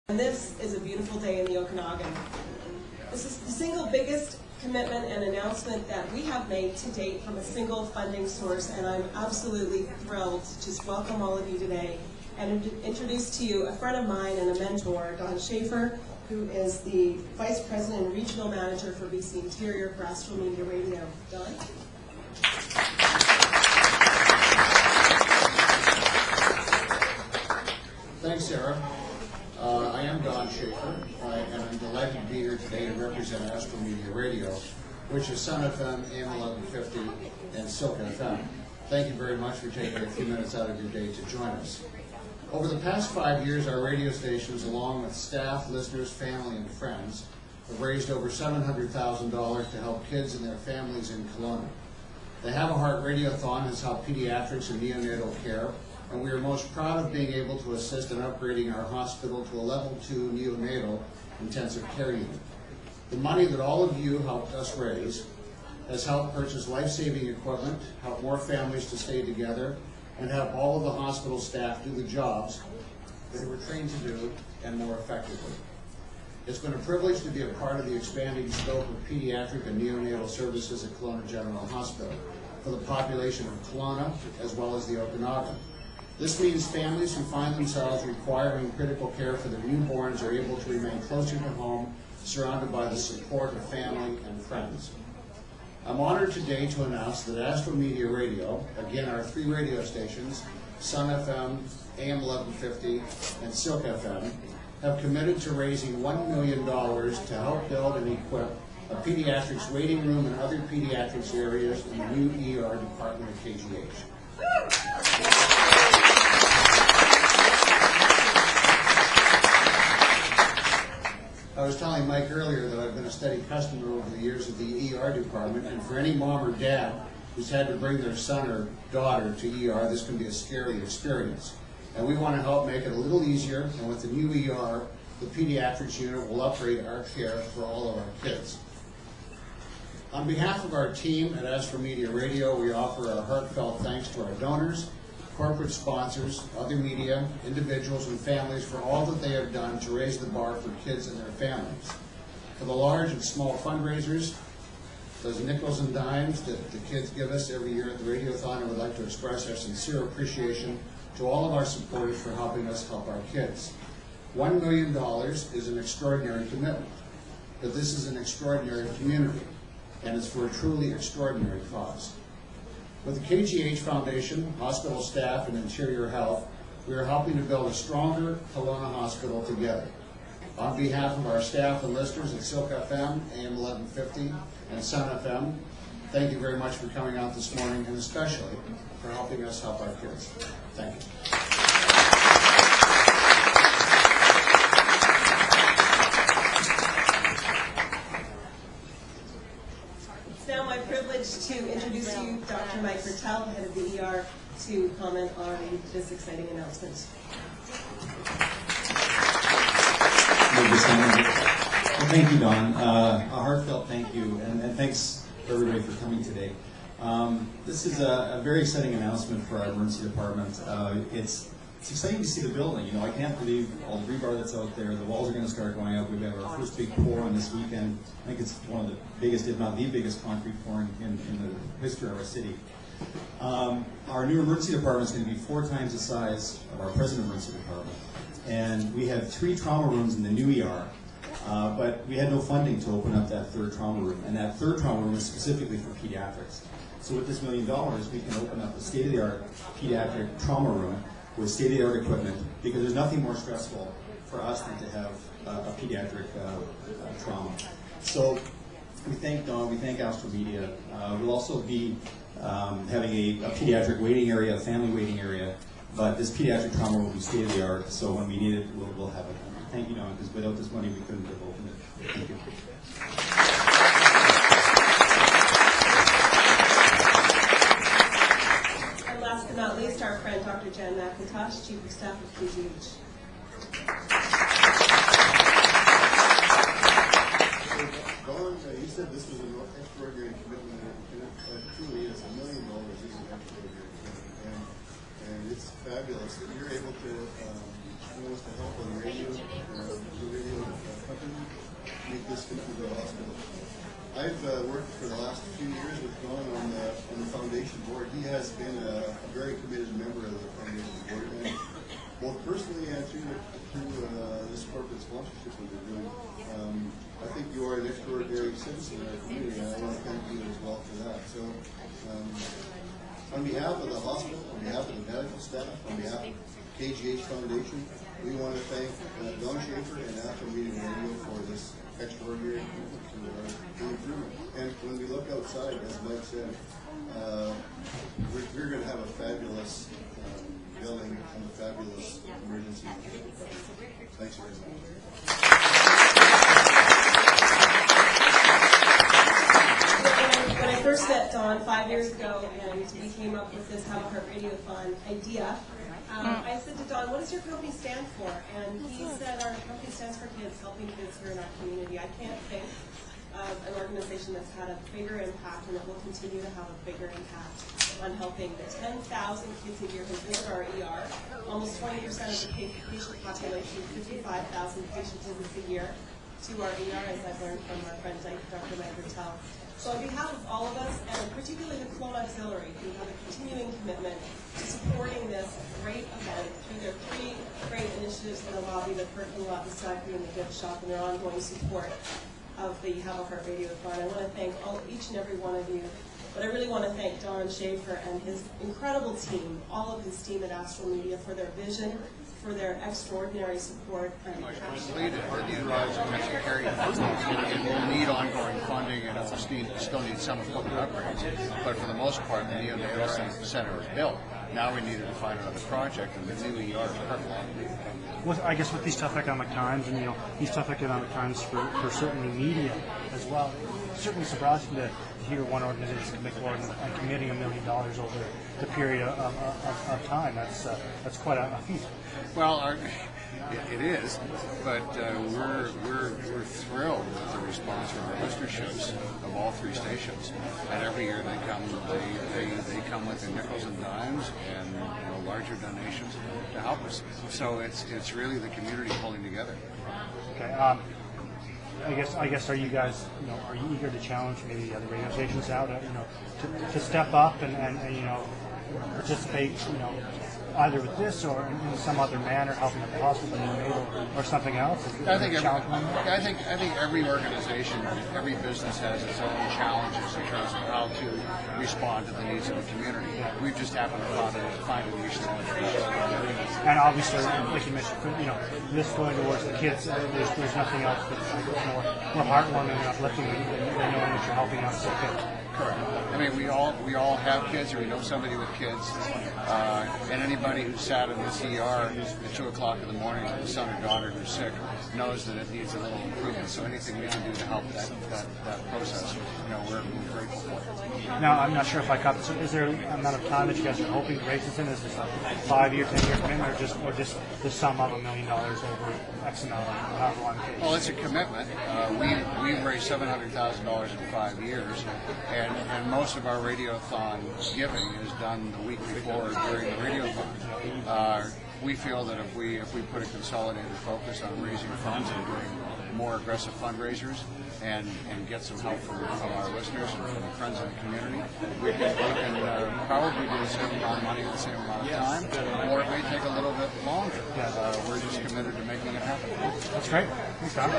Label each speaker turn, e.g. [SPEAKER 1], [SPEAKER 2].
[SPEAKER 1] And this is a beautiful day in the Okanagan. This is the single biggest commitment and announcement that we have made to date from a single funding source, and I'm absolutely thrilled to just welcome all of you today and introduce to you a friend of mine and a mentor, Don Schaefer, who is the Vice President and Regional Manager for BC Interior for Astral Media Radio. Don?
[SPEAKER 2] Thanks, Sarah. I am Don Schaefer, and I'm delighted to be here today to represent Astral Media Radio, which is Sun FM, AM 1150, and Silk FM. Thank you very much for taking a few minutes out of your day to join us. Over the past 5 years, our radio stations, along with staff, listeners, family, and friends, have raised over $700,000 to help kids and their families in Kelowna. The Have a Heart Radiothon has helped pediatrics and neonatal care, and we are most proud of being able to assist in upgrading our hospital to a level 2 neonatal intensive care unit. The money that all of you helped us raise has helped purchase life-saving equipment, help more families to stay together, and help all of the hospital staff do the jobs they were trained to do and more effectively. It's been a privilege to be a part of the expanding scope of pediatric and neonatal services at Kelowna General Hospital for the population of Kelowna as well as the Okanagan. This means families who find themselves requiring critical care for their newborns are able to remain closer to home, surrounded by the support of family and friends. I'm honored today to announce that Astral Media Radio, again our 3 radio stations, Sun FM, AM 1150, and Silk FM, have committed to raising $1 million to help build and equip a pediatrics waiting room and other pediatrics areas in the new ER department at KGH. I was telling Mike earlier that I've been a steady customer over the years of the ER department, and for any mom or dad who's had to bring their son or daughter to ER, this can be a scary experience. And we want to help make it a little easier, and with the new ER, the pediatrics unit will upgrade our care for all of our kids. On behalf of our team at Astral Media Radio, we offer our heartfelt thanks to our donors, corporate sponsors, other media, individuals, and families for all that they have done to raise the bar for kids and their families. For the large and small fundraisers, those nickels and dimes that the kids give us every year at the Radiothon, I would like to express our sincere appreciation to all of our supporters for helping us help our kids. $1 million is an extraordinary commitment, but this is an extraordinary community, and it's for a truly extraordinary cause. With the KGH Foundation, hospital staff, and Interior Health, we are helping to build a stronger Kelowna hospital together. On behalf of our staff and listeners at Silk FM, AM 1150, and Sun FM, thank you very much for coming out this morning, and especially for helping us help our kids. Thank you.
[SPEAKER 1] It's now my privilege to introduce to you Dr. Mike Bertel, head of the ER, to comment on this exciting announcement.
[SPEAKER 3] Thank you, Don. A heartfelt thank you, and thanks everybody for coming today. This is a very exciting announcement for our emergency department. It's exciting to see the building. You know, I can't believe all the rebar that's out there. The walls are going to start going up. We have our first big pour on this weekend. I think it's one of the biggest, if not the biggest, concrete pouring in the history of our city. Our new emergency department is going to be 4 times the size of our present emergency department. And we have 3 trauma rooms in the new ER, but we had no funding to open up that 3rd trauma room. And that 3rd trauma room is specifically for pediatrics. So with this $1 million, we can open up a state-of-the-art pediatric trauma room with state-of-the-art equipment, because there's nothing more stressful for us than to have a pediatric trauma. So we thank Don, we thank Astral Media. We'll also be having a pediatric waiting area, a family waiting area, but this pediatric trauma will be state-of-the-art, so when we need it, we'll have it. Thank you, Don, because without this money, we couldn't have opened it. Thank you.
[SPEAKER 1] Last but not least, our friend Dr. Jan McIntosh, Chief of Staff of KGH.
[SPEAKER 4] Don, you said this was an extraordinary commitment, and it truly is. $1 million is an extraordinary commitment, and it's fabulous that you're able to was to help on the radio, company make this come to the hospital. I've worked for the last few years with Don on the foundation board. He has been a very committed member of the foundation board, and both personally and through this corporate sponsorship that we're doing. I think you are an extraordinary citizen in our community, and I want to thank you as well for that. So, on behalf of the hospital, on behalf of the medical staff, on behalf of KGH Foundation, we want to thank Don Schaefer and Astral Media Radio for this extraordinary improvement. And when we look outside, as Mike said, we're going to have a fabulous building and a fabulous emergency. Thanks very much.
[SPEAKER 1] When I first met Don 5 years ago and we came up with this Have a Heart Radiothon idea, I said to Don, what does your company stand for? And he said, our company stands for kids, helping kids here in our community. I can't think of an organization that's had a bigger impact, and it will continue to have a bigger impact on helping the 10,000 kids a year who visit our ER, almost 20% of the patient population, 55,000 patient visits a year to our ER, as I've learned from our friend Dr. Mangertel. So on behalf of all of us, and particularly the Kelowna Auxiliary, who have a continuing commitment to supporting this great event through their 3 great initiatives in the lobby, the parking lot, the stocking, and the gift shop, and their ongoing support of the Have a Heart Radiothon. I want to thank each and every one of you, but I really want to thank Don Schaefer and his incredible team, all of his team at Astral Media, for their vision, for their extraordinary support. And
[SPEAKER 2] Completed the drives and mental care units. It will need ongoing funding, and it will still need some equipment upgrades. But for the most part, the neonatal center is built. Now we needed to find another project, and the new ER is perfect.
[SPEAKER 5] Well, I guess with these tough economic times, and these tough economic times for certainly media as well, it's certainly surprising to hear one organization commit forward and committing $1 million over the period of time. That's quite a feat.
[SPEAKER 2] Well, it is, but we're thrilled with the response from our listenerships of all 3 stations. And every year they come with their nickels and dimes and larger donations to help us. So it's really the community pulling together.
[SPEAKER 5] Okay. I guess are you guys are you eager to challenge maybe the other radio stations out to step up and participate either with this or in some other manner, helping at the hospital or something else?
[SPEAKER 2] I think every organization, every business has its own challenges in terms of how to respond to the needs of the community. We've just happened to find a niche that
[SPEAKER 5] and obviously, like you mentioned, this going towards the kids, there's nothing else that's more heartwarming and uplifting than knowing that you're helping out sick kids.
[SPEAKER 2] Correct. I mean, we all have kids, or we know somebody with kids, and anybody who's sat in this ER at 2 o'clock in the morning with a son or daughter who's sick knows that it needs a little improvement. So anything we can do to help that process, we're grateful for.
[SPEAKER 5] Now, I'm not sure if I caught this. Is there an amount of time that you guys are hoping to raise this in? Is this a 5-year, 10-year commitment, or just the sum of $1 million over X amount, however long it is?
[SPEAKER 2] Well, it's a commitment. We've raised $700,000 in 5 years, and most of our radiothon giving is done the week before during the radiothon. We feel that if we put a consolidated focus on raising funds and doing more aggressive fundraisers and get some help from our listeners and from the friends in the community, we can probably do the same amount of money in the same amount of time, or it may take a little bit longer. We're just committed to making it happen.
[SPEAKER 5] That's great. Thanks, Tom.